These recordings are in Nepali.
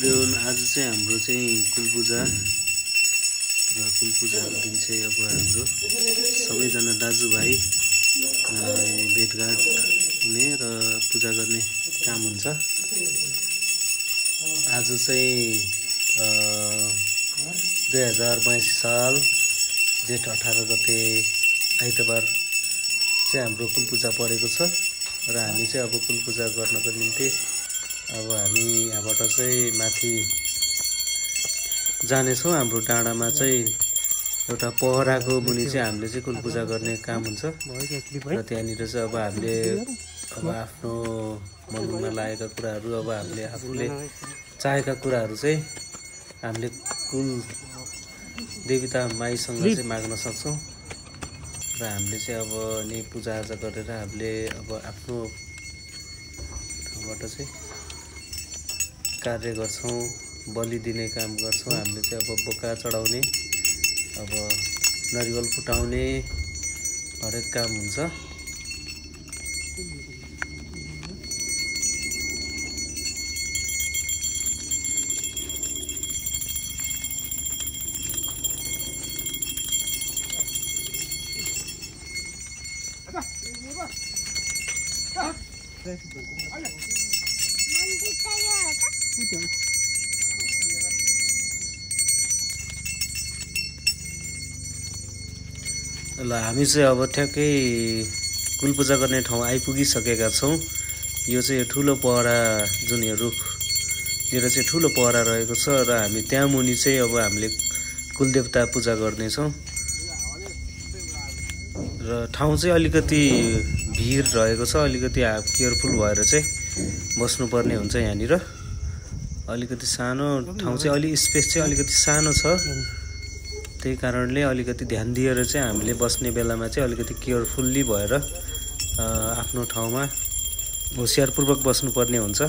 एभ्रिवन आज चाहिँ हाम्रो चाहिँ कुलपूजा र कुलपूजाको दिन चाहिँ अब हाम्रो सबैजना दाजुभाइ भेटघाट हुने र पूजा गर्ने काम हुन्छ। आज चाहिँ 2082 साल जेठ 18 गते आइतबार चाहिँ हाम्रो कुलपूजा परेको छ र हामी चाहिँ अब कुलपूजा गर्नको निम्ति अब हामी यहाँबाट चाहिँ माथि जानेछौँ। हाम्रो डाँडामा चाहिँ एउटा पहराको मुनि चाहिँ हामीले चाहिँ कुलपूजा गर्ने काम हुन्छ र त्यहाँनिर चाहिँ अब हामीले अब आफ्नो मनमा लागेका कुराहरू अब हामीले आफूले चाहेका कुराहरू चाहिँ हामीले कुल देवता माईसँग चाहिँ माग्न सक्छौँ र हामीले चाहिँ अब नि पूजाआजा गरेर हामीले अब आफ्नो ठाउँबाट चाहिँ कार्य गर्छौँ, बलि दिने काम गर्छौँ। हामीले चाहिँ अब बोका चढाउने, अब नरिवल फुटाउने हरेक काम हुन्छ। ल हामी चाहिँ अब ठ्याक्कै कुलपूजा गर्ने ठाउँ आइपुगिसकेका छौँ। यो चाहिँ ठुलो पहरा जुन यो रुखतिर चाहिँ ठुलो पहरा रहेको छ र हामी त्यहाँ मुनि चाहिँ अब हामीले कुलदेवता पूजा गर्नेछौँ र ठाउँ चाहिँ अलिकति भिड रहेको छ। अलिकति केयरफुल भएर चाहिँ बस्नुपर्ने हुन्छ। यहाँनिर अलिकति सानो ठाउँ चाहिँ अलि स्पेस चाहिँ अलिकति सानो छ, त्यही कारणले अलिकति ध्यान दिएर चाहिँ हामीले बस्ने बेलामा चाहिँ अलिकति केयरफुल्ली भएर आफ्नो ठाउँमा होसियारपूर्वक बस्नुपर्ने हुन्छ।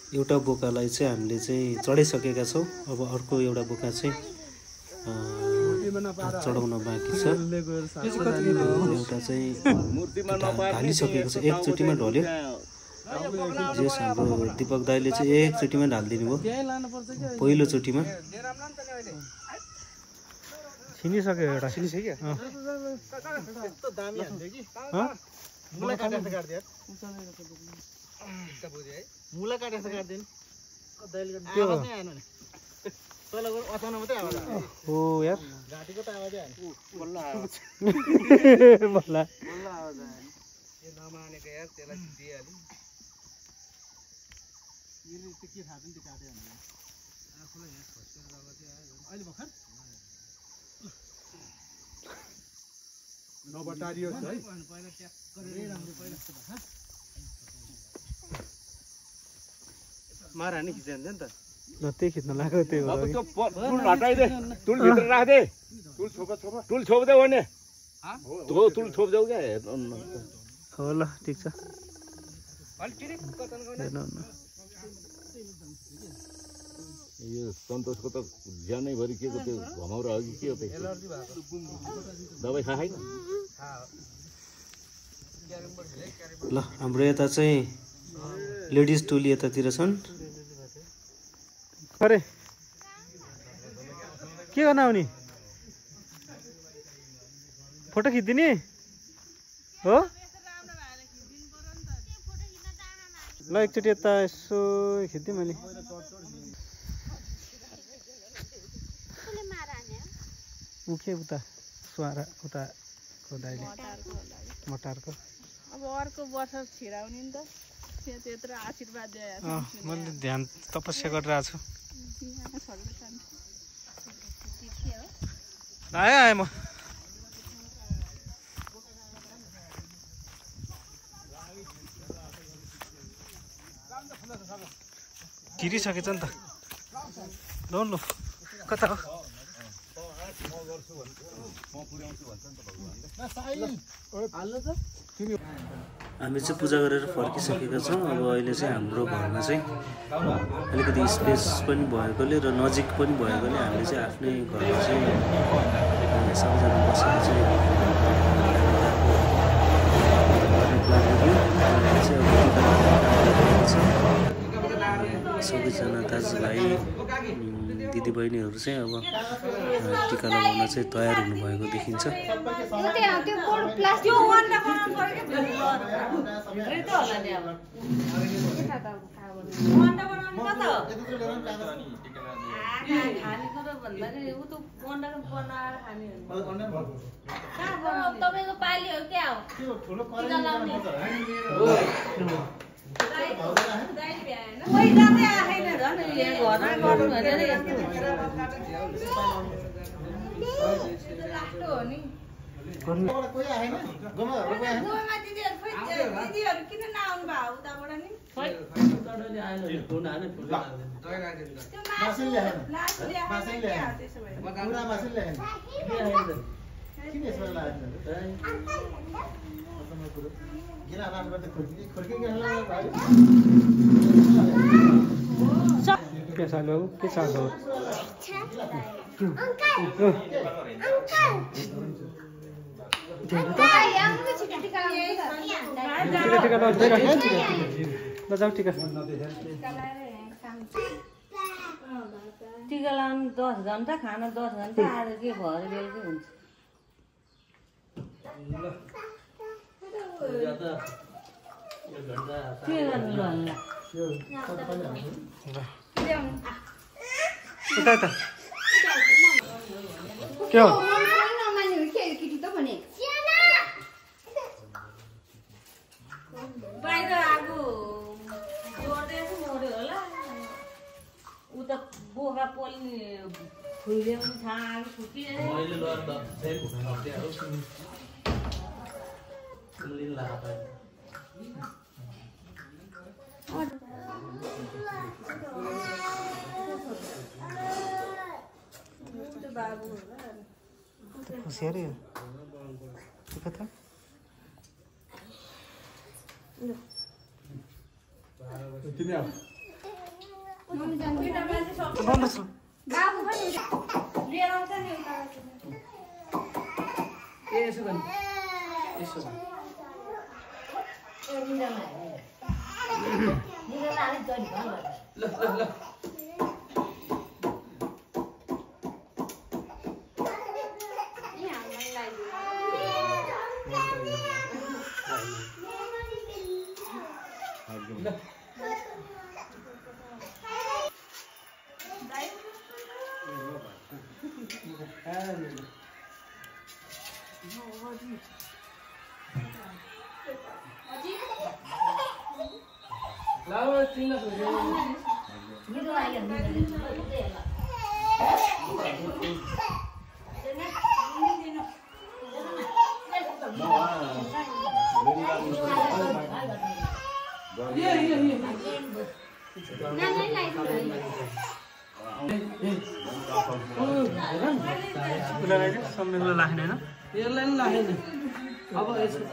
एउटा बोकालाई चाहिँ हामीले चाहिँ चढाइसकेका छौँ। अब अर्को एउटा बोका चाहिँ चढाउन बाँकी छ। एउटा चाहिँ ढालिसकेको छ, एकचोटिमा ढल्यो। जस हाम्रो दीपक दाइले चाहिँ एकचोटिमा ढालिदिनु भयो, पहिलोचोटिमा छिनिसक्यो। एउटा छिनिसक्यो। मुला काटेर काट्दैन हो यार घाटीको त आवाजै बल्ल नमानेको यार त्यसलाई दिइहाल्यो। यसले के थाहा पनि त्यो काट्यो भने आफूलाई यहाँ खसेर जग्गा चाहिँ आयो अहिले भर्खर नबटारियो है पहिला ट्याक गरेर राम्रो पहिला भर्खर मारा नि खिचाइन्छ नि त। ल त्यही खिच्न लाग्यो। त्यो अब त्यो टुल हटाइदे, टुल भित्र राख्दे, टुल छोप्दै हो नि, टुल छोप्देऊ क्या। हो ल ठिक छ। यो सन्तोषको त ज्यानै भरि के को त्यो घमाउरा हो कि के हो त्यो दबाई खाएन। ल हाम्रो यता चाहिँ लेडिज टोली यतातिर छन्। अरे के गर्न आउने? फोटो खिचिदिने हो? ल एकचोटि यता यसो खिच्दिएँ मैले। उखे उता सुहारा उताको दाइले मटारको अब अर्को वर्ष छिराउने नि त। त्यत्रो आशीर्वाद दिए मैले ध्यान तपस्या गरिरहेको छु। आएँ म गिरिसकेछ नि त। ल कता हो? हामी चाहिँ पूजा गरेर फर्किसकेका छौँ। अब अहिले चाहिँ हाम्रो घरमा चाहिँ अलिकति स्पेस पनि भएकोले र नजिक पनि भएकोले हामीले चाहिँ आफ्नै घरमा चाहिँ सबैजना बसेर चाहिँ गर्ने प्लान गरियो। सबैजना दाजुभाइ दिदीबहिनीहरू चाहिँ अब टिका लगाउन चाहिँ तयार हुनुभएको देखिन्छ। तपाईँको पाली हो क्या हो किन नआउनु भयो उताबाट नि के चाल्यो के चाल्यो टिका लाउनु 10 घन्टा खाना 10 घन्टा आज के भएर बेलुकै हुन्छ के गर्नु होला के हो बाहिर आगो जोड्दै मर्यो होला उ त बोका पोल्ने फुल्यो पनि छाग फुकियो होशियारी है कथा बाबु पनि लिएर आउँछ नि यसो गर्नु यसो ल यसलाई नि लागेन अब यसको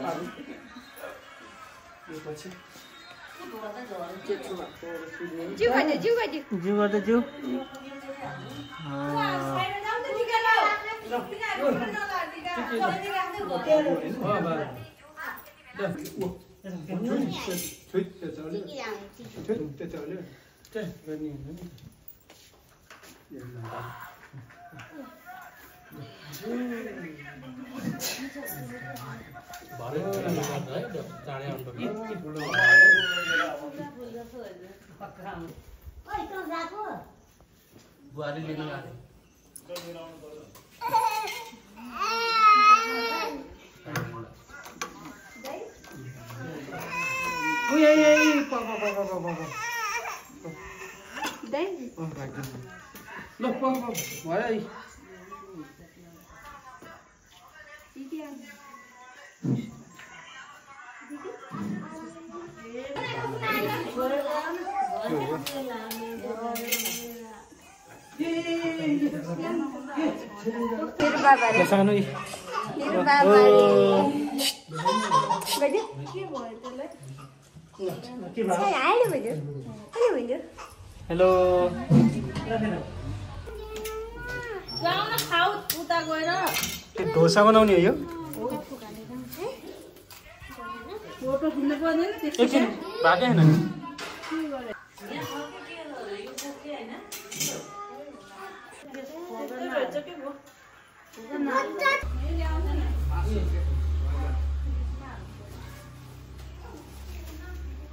बुहारी लिन गए सानो हेलो ढोसा बनाउने हो यो एकछिन भाकै छैन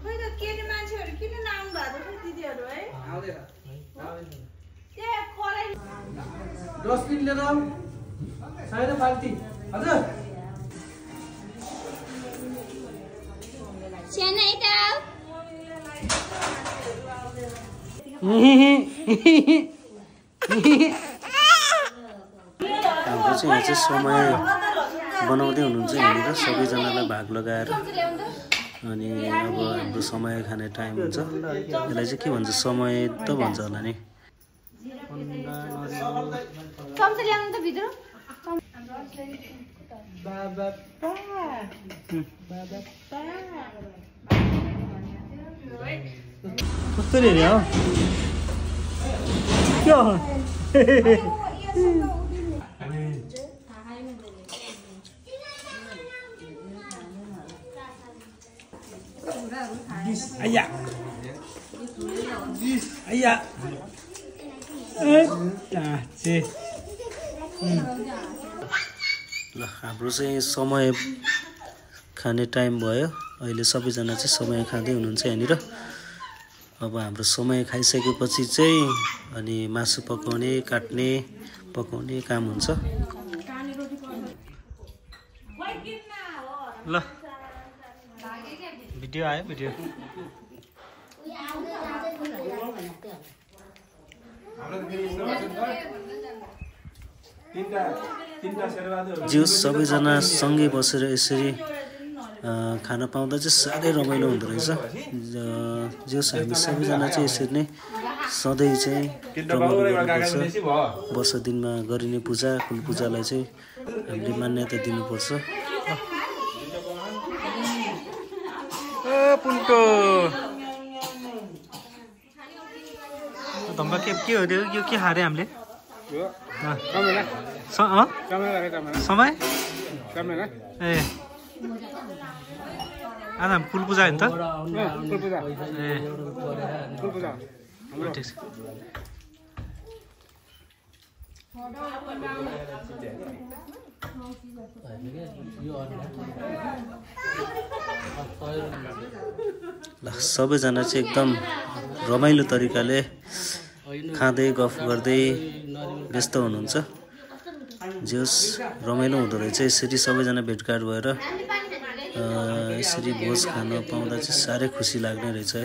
खोइ त केटी मान्छेहरू किन नाम भएको छ दिदीहरू है डस्टबिन लिएर आऊ साइड बाल्टी हजुर हाम्रो चाहिँ यहाँ चाहिँ समय बनाउँदै हुनुहुन्छ यहाँनिर सबैजनालाई भाग लगाएर अनि अब हाम्रो समय खाने टाइम हुन्छ यसलाई चाहिँ के भन्छ समय त भन्छ होला नि कस्तो रे हो के हो आया आया ल हाम्रो चाहिँ समय खाने टाइम भयो अहिले सबैजना चाहिँ समय खाँदै हुनुहुन्छ यहाँनिर अब हाम्रो समय खाइसकेपछि चाहिँ अनि मासु पकाउने काट्ने पकाउने काम हुन्छ ल भिडियो आयो भिडियो जिउ सबैजना सँगै बसेर यसरी खाना पाउँदा चाहिँ साह्रै रमाइलो हुँदो रहेछ जिउ हामी सबैजना चाहिँ यसरी नै सधैँ चाहिँ रमाइलो गर्नुपर्छ वर्ष दिनमा गरिने पूजा कुल पूजालाई चाहिँ हामीले मान्यता दिनुपर्छ पुन्टो धम्बा के हो यो के हारे हामीले समय ए आज हामी कुल पूजा हो नि त ए ठिक छ ल सबैजना चाहिँ एकदम रमाइलो तरिकाले खाँदै गफ गर्दै व्यस्त हुनुहुन्छ जोस् रमाइलो हुँदो रहेछ यसरी सबैजना भेटघाट भएर यसरी भोज खान पाउँदा चाहिँ साह्रै खुसी लाग्ने रहेछ है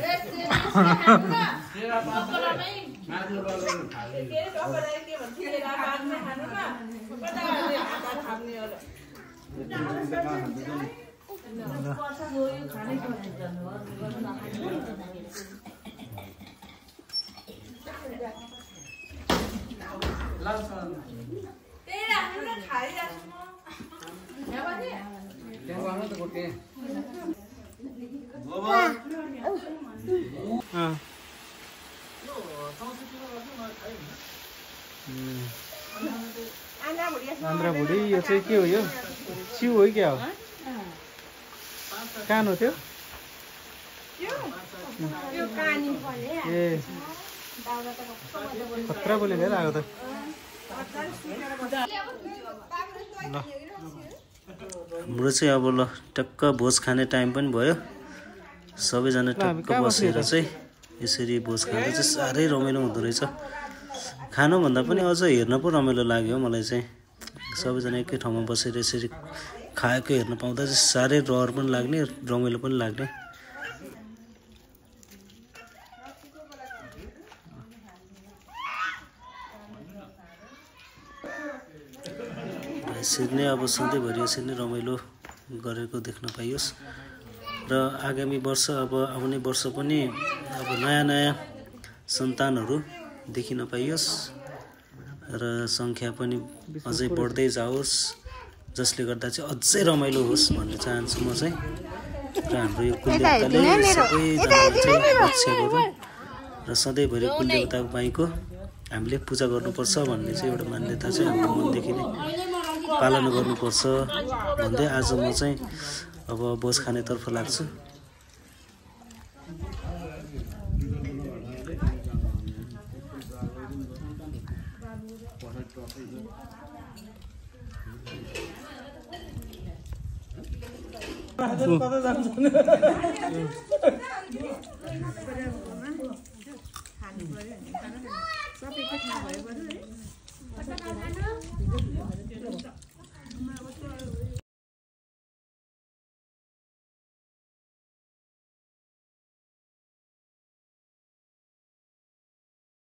आन्द्रा भुडी यो चाहिँ के हो यो चिउ हो क्या हो कान हो त्यो ए खतरा बोले लिएर आएको त हाम्रो चाहिँ अब ल टक्क भोज खाने टाइम पनि भयो सबैजना टक्क बसेर चाहिँ यसरी भोज खाँदा चाहिँ साह्रै रमाइलो हुँदो रहेछ खानुभन्दा पनि अझ हेर्न पो रमाइलो लाग्यो मलाई चाहिँ सबैजना एकै ठाउँमा बसेर यसरी खाएको हेर्न पाउँदा चाहिँ साह्रै रहर पनि लाग्ने रमाइलो पनि लाग्ने यसरी नै अब सधैँभरि यसरी नै रमाइलो गरेको देख्न पाइयोस् र आगामी वर्ष अब आउने वर्ष पनि अब नयाँ नयाँ सन्तानहरू देखिन पाइयोस् र सङ्ख्या पनि अझै बढ्दै जाओस्, जसले गर्दा चाहिँ अझै रमाइलो होस् भन्न चाहन्छु म चाहिँ। र हाम्रो यो कुलदेवताले सबैजनालाई चाहिँ रक्षा गरौँ र सधैँभरि कुलदेवता माईको हामीले पूजा गर्नुपर्छ भन्ने चाहिँ एउटा मान्यता चाहिँ हाम्रो मनदेखि नै पालना गर्नुपर्छ भन्दै आज म चाहिँ अब भोज खानेतर्फ लाग्छु। सबैको थाहा भयो